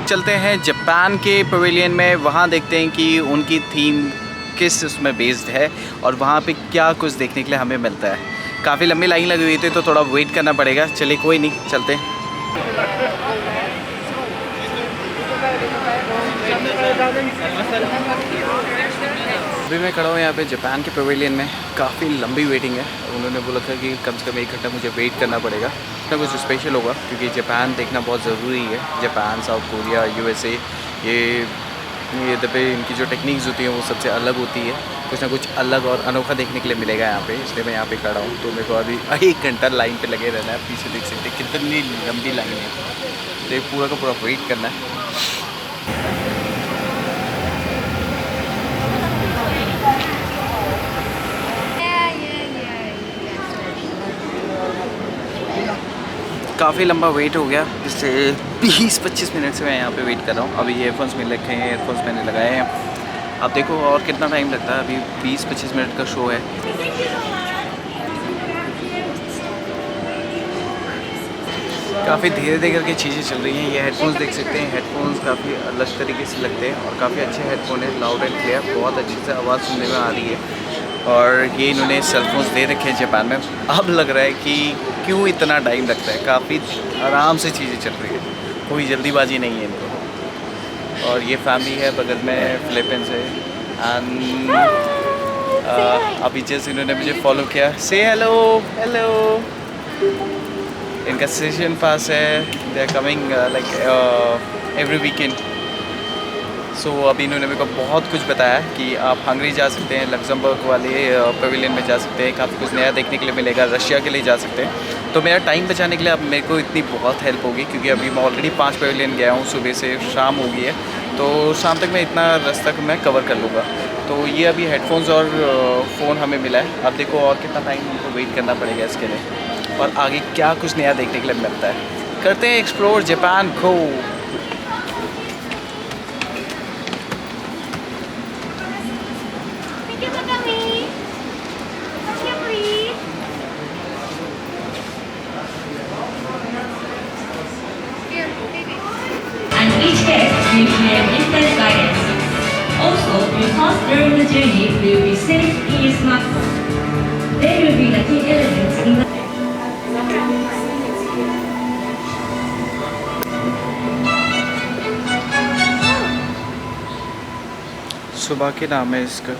चलते हैं जापान के पवेलियन में, वहाँ देखते हैं कि उनकी थीम किस उसमें बेस्ड है और वहाँ पे क्या कुछ देखने के लिए हमें मिलता है। काफ़ी लंबी लाइन लगी हुई थी तो थोड़ा वेट करना पड़ेगा। चलिए कोई नहीं, चलते हैं। अभी मैं खड़ा हूँ यहाँ पे जापान के पवेलियन में। काफ़ी लंबी वेटिंग है। उन्होंने बोला था कि कम से कम 1 घंटा मुझे वेट करना पड़ेगा। कुछ ना कुछ स्पेशल होगा क्योंकि जापान देखना बहुत ज़रूरी है। जापान, साउथ कोरिया, USA, ये दबे इनकी जो टेक्निक्स होती हैं वो सबसे अलग होती है। कुछ ना कुछ अलग और अनोखा देखने के लिए मिलेगा यहाँ पे, इसलिए मैं यहाँ पे खड़ा हूँ। तो मेरे को अभी 1 घंटा लाइन पे लगे रहना है। पीछे देख सकते हैं कितनी लंबी लाइन है, तो एक पूरा का पूरा वेट करना है। काफ़ी लंबा वेट हो गया, जैसे 20-25 मिनट से मैं यहाँ पे वेट कर रहा हूँ। अभी ईयरफोन्स मिल रखे हैं, ईयरफोन्स मैंने लगाए हैं। अब देखो और कितना टाइम लगता है। अभी 20-25 मिनट का शो है। काफ़ी धीरे धीरे करके चीज़ें चल रही हैं। ये हेडफोन्स देख सकते हैं, हेडफोन्स काफ़ी अलग तरीके से लगते हैं और काफ़ी अच्छे हेडफोन है, लाउड एंड क्लियर, बहुत अच्छे से आवाज़ सुनने में आ रही है। और ये इन्होंने सेलफोन्स दे रखे हैं जापान में। अब लग रहा है कि क्यों इतना टाइम लगता है, काफ़ी आराम से चीज़ें चल रही है, कोई जल्दीबाजी नहीं है इनको। और ये फैमिली है बगल में, फिलीपींस है। एंड अभी जैसे इन्होंने मुझे फॉलो किया, से हेलो हेलो। इनका सेशन पास है, they are coming like every weekend. So अभी इन्होंने मेरे को बहुत कुछ बताया कि आप हंगरी जा सकते हैं, लग्जमबर्ग वाले पवेलियन में जा सकते हैं, काफ़ी कुछ नया देखने के लिए मिलेगा, रशिया के लिए जा सकते हैं। तो मेरा टाइम बचाने के लिए अब मेरे को इतनी बहुत हेल्प होगी क्योंकि अभी मैं ऑलरेडी 5 पवेलियन गया हूँ, सुबह से शाम हो गई है। तो शाम तक मैं इतना रास्ता मैं कवर कर लूँगा। तो ये अभी हेडफोन्स और फ़ोन हमें मिला है। अब देखो और कितना टाइम हमको वेट करना पड़ेगा इसके लिए और आगे क्या कुछ नया देखने के लिए मिलता है। करते हैं एक्सप्लोर जापान को। And each guest will have instant guidance. Also, your thoughts during the journey will be saved in your smartphone. There will be the key elements in the सुबह के नाम है इसका।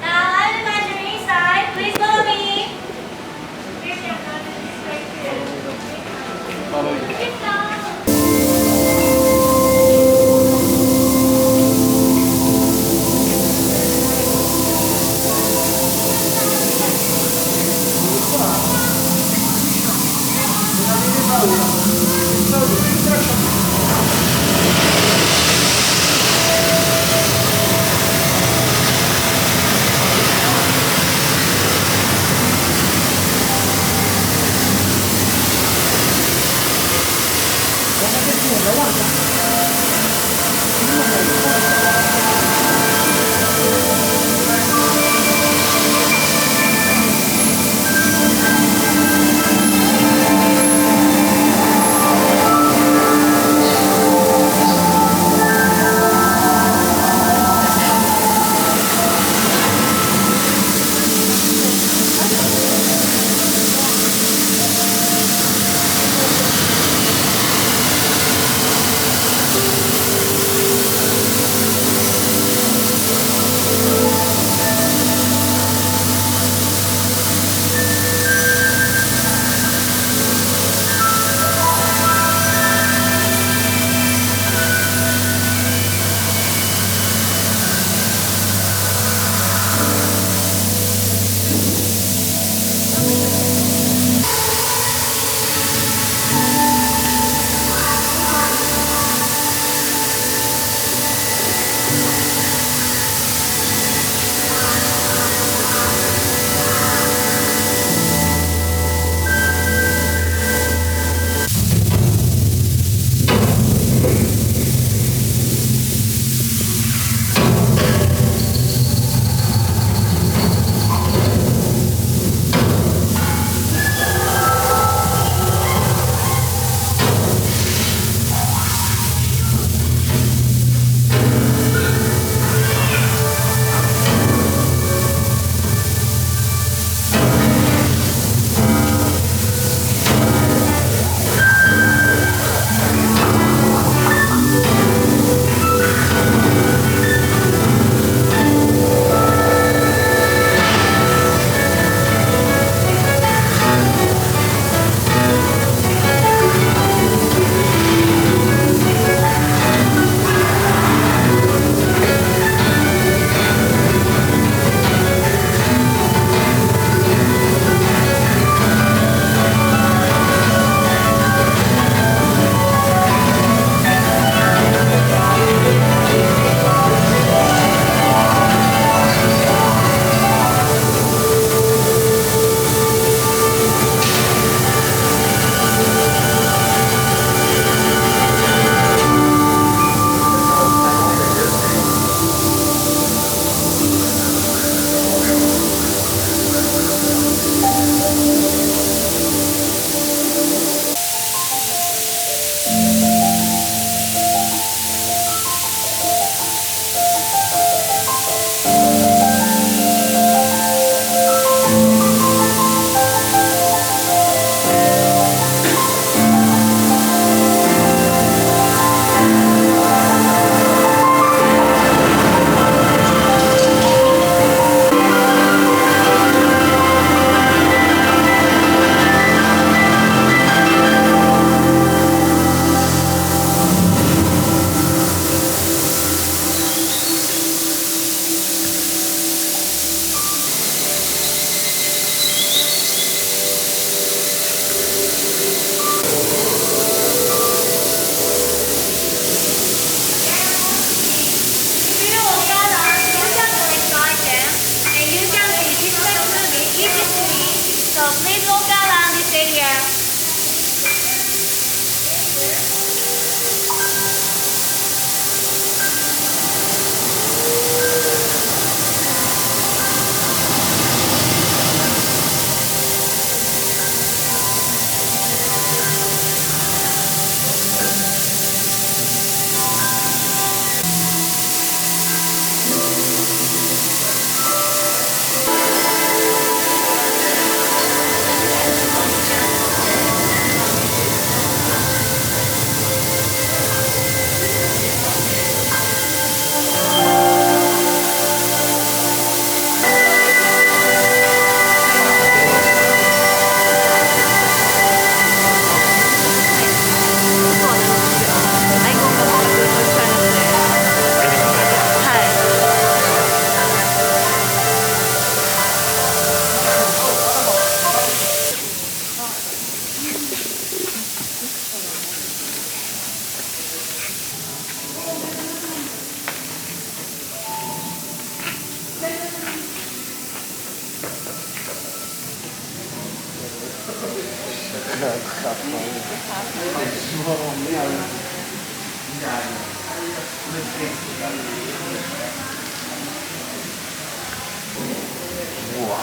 哇，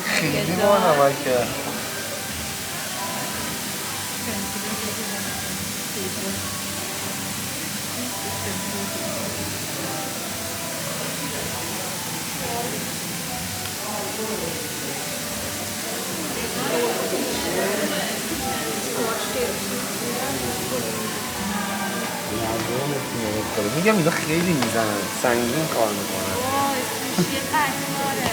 很多呢，我去。میگم اینا خیلی میزنن سنگین کار میکنن سوشی قشنگاره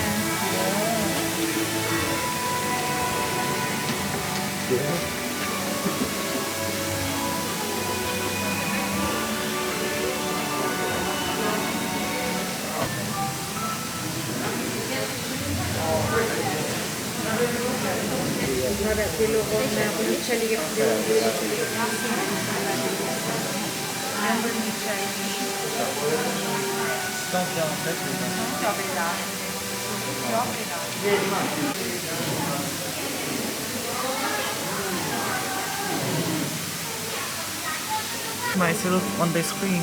Vabbè, quello con uccelli che devono dire Myself on the screen.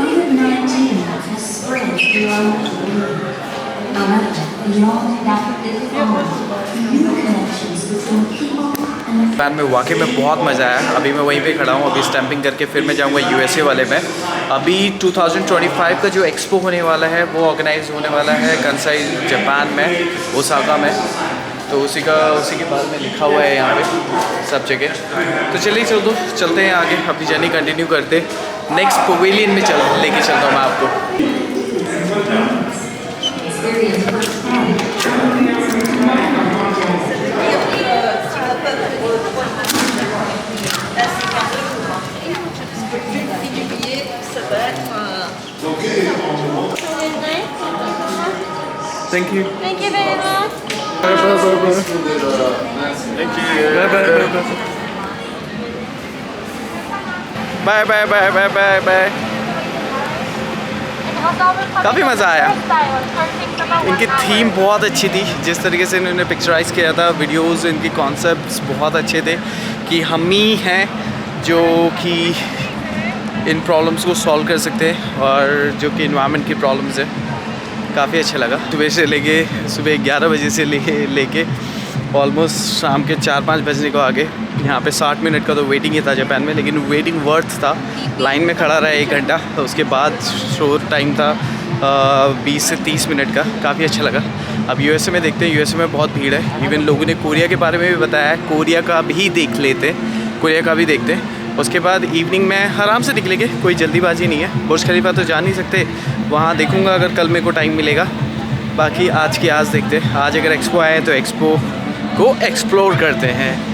COVID-19 has spread throughout the world. However, beyond that physical, new connections between people and Japan में वाकई में बहुत मज़ा आया। अभी मैं वहीं पे खड़ा हूँ, अभी स्टैंपिंग करके फिर मैं जाऊँगा यूएसए वाले में। अभी 2025 का जो एक्सपो होने वाला है वो ऑर्गेनाइज होने वाला है कंसाई जापान में, ओसाका में। तो उसी के बारे में लिखा हुआ है यहाँ पे सब जगह। तो चलिए चलते हैं आगे, अपनी जर्नी कंटिन्यू करते। नेक्स्ट पवेलियन में लेके चलता हूँ मैं आपको। Thank you. Thank you very much. Bye bye bye bye bye bye. काफ़ी मज़ा आया। इनकी थीम बहुत अच्छी थी, जिस तरीके से इन्होंने पिक्चराइज़ किया था, वीडियोस, इनके कॉन्सेप्ट्स बहुत अच्छे थे कि हम ही हैं जो कि इन प्रॉब्लम्स को सॉल्व कर सकते हैं और जो कि इन्वायरमेंट की प्रॉब्लम्स है। काफ़ी अच्छा लगा। सुबह से लेके सुबह 11 बजे से लेके ऑलमोस्ट शाम के 4-5 बजने को आगे। यहाँ पे 60 मिनट का तो वेटिंग ही था जापान में, लेकिन वेटिंग वर्थ था। लाइन में खड़ा रहा 1 घंटा, तो उसके बाद शो टाइम था 20 से 30 मिनट का। काफ़ी अच्छा लगा। अब यूएसए में देखते हैं, यूएसए में बहुत भीड़ है। इवन लोगों ने कोरिया के बारे में भी बताया है, कोरिया का भी देख लेते, कोरिया का भी देखते हैं। उसके बाद इवनिंग में आराम से निकलेंगे, कोई जल्दीबाजी नहीं है। बुर्ज खलीफा तो जा नहीं सकते, वहाँ देखूँगा अगर कल मेरे को टाइम मिलेगा। बाकी आज की आज देखते हैं। आज अगर एक्सपो आए तो एक्सपो को एक्सप्लोर करते हैं।